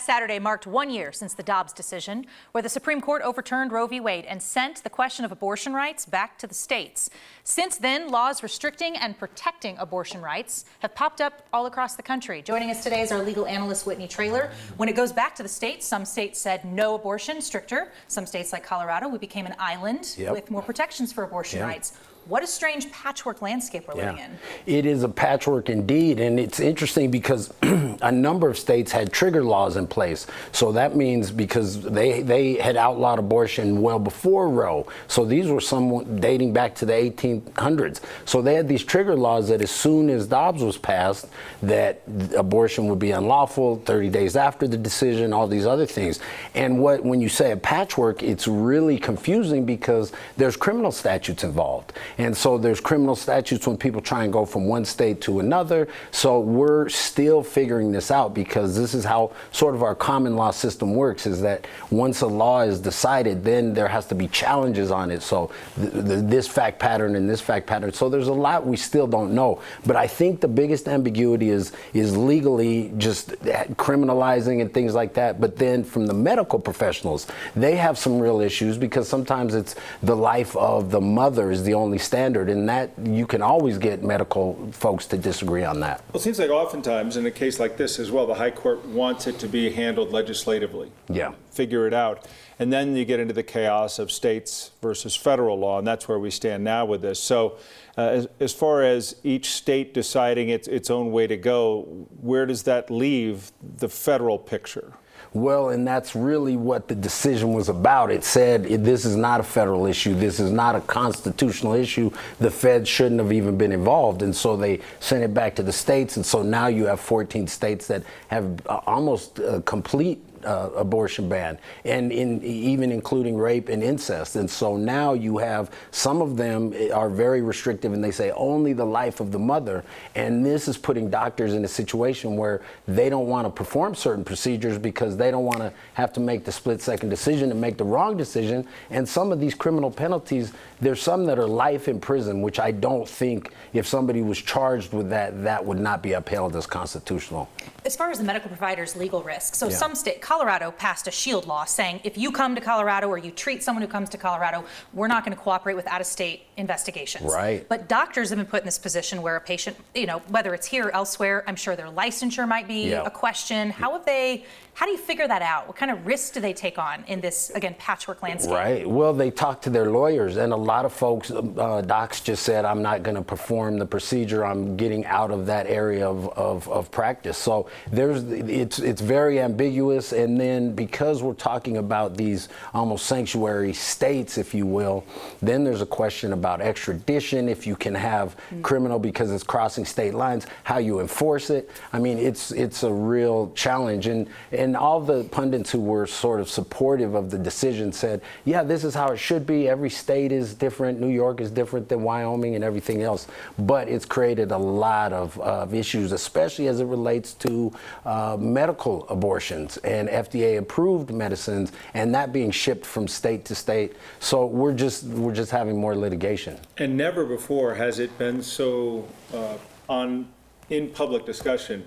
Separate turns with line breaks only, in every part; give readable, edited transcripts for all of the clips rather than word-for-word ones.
Saturday marked 1 year since the Dobbs decision, where the Supreme Court overturned Roe v. Wade and sent the question of abortion rights back to the states. Since then, laws restricting and protecting abortion rights have popped up all across the country. Joining us today is our legal analyst, Whitney Traylor. When it goes back to the states, some states said no abortion, stricter. Some states like Colorado, we became an island with more protections for abortion rights. What a strange patchwork landscape we're living in.
It is a patchwork indeed, and it's interesting because a number of states had trigger laws in place. So that means because they had outlawed abortion well before Roe. So these were some dating back to the 1800s. So they had these trigger laws that as soon as Dobbs was passed, that abortion would be unlawful 30 days after the decision, all these other things. And when you say a patchwork, it's really confusing because there's criminal statutes involved. And so there's criminal statutes when people try and go from one state to another. So we're still figuring this out because this is how sort of our common law system works, is that once a law is decided, then there has to be challenges on it. So this fact pattern and this fact pattern. So there's a lot we still don't know. But I think the biggest ambiguity is legally just criminalizing and things like that. But then from the medical professionals, they have some real issues because sometimes it's the life of the mother is the only standard, and that you can always get medical folks to disagree on that.
Well, it seems like oftentimes in a case like this as well, the High Court wants it to be handled legislatively.
Yeah.
Figure it out. And then you get into the chaos of states versus federal law, and that's where we stand now with this. So as far as each state deciding its own way to go, where does that leave the federal picture?
Well, and that's really what the decision was about. It said this is not a federal issue. This is not a constitutional issue. The feds shouldn't have even been involved. And so they sent it back to the states. And so now you have 14 states that have almost a complete abortion ban, and even including rape and incest. And so now you have some of them are very restrictive, and they say only the life of the mother. And this is putting doctors in a situation where they don't want to perform certain procedures because they don't want to have to make the split-second decision and make the wrong decision. And some of these criminal penalties, there's some that are life in prison, which I don't think if somebody was charged with that would not be upheld as constitutional.
As far as the medical provider's legal risk, so some state, Colorado passed a shield law saying if you come to Colorado or you treat someone who comes to Colorado, we're not going to cooperate with out-of-state investigations.
Right.
But doctors have been put in this position where a patient, whether it's here or elsewhere, I'm sure their licensure might be a question. How do you figure that out? What kind of risks do they take on in this, again, patchwork landscape?
Right. Well, they talk to their lawyers, and a lot of folks, docs just said, I'm not going to perform the procedure. I'm getting out of that area of practice. So it's very ambiguous. And then because we're talking about these almost sanctuary states, if you will, then there's a question about extradition, if you can have criminal because it's crossing state lines, how you enforce it. I mean, it's a real challenge. And all the pundits who were sort of supportive of the decision said, yeah, this is how it should be. Every state is different. New York is different than Wyoming and everything else. But it's created a lot of issues, especially as it relates to medical abortions and FDA-approved medicines, and that being shipped from state to state. So we're just having more litigation.
And never before has it been so in public discussion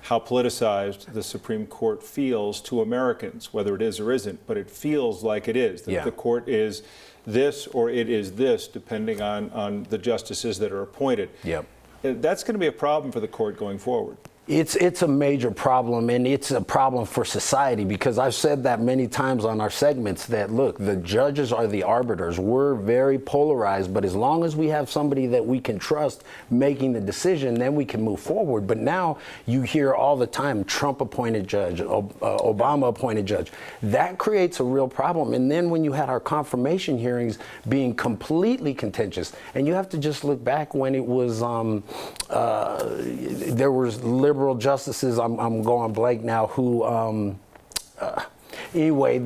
how politicized the Supreme Court feels to Americans, whether it is or isn't, but it feels like it is. That the court is this or it is this, depending on the justices that are appointed.
Yep.
That's going to be a problem for the court going forward.
It's a major problem, and it's a problem for society, because I've said that many times on our segments that, look, the judges are the arbiters. We're very polarized, but as long as we have somebody that we can trust making the decision, then we can move forward. But now you hear all the time, Trump-appointed judge, Obama-appointed judge. That creates a real problem. And then when you had our confirmation hearings being completely contentious, and you have to just look back when it was, there was liberal justices, I'm going blank now, who anyway, in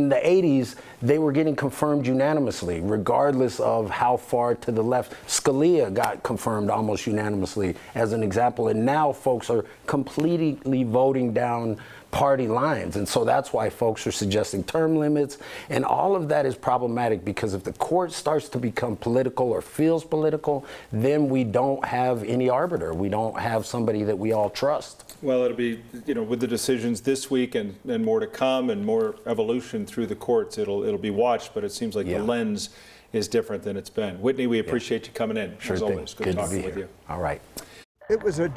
the 80s, they were getting confirmed unanimously, regardless of how far to the left. Scalia got confirmed almost unanimously, as an example. And now folks are completely voting down party lines. And so that's why folks are suggesting term limits. And all of that is problematic, because if the court starts to become political or feels political, then we don't have any arbiter. We don't have somebody that we all trust.
Well, it'll be, with the decisions this week and more to come and more evolution through the courts, it'll be watched, but it seems like the lens is different than it's been. Whitney, we appreciate you coming in,
Sure
as
thing.
always. Good talking with you.
All right.
It was a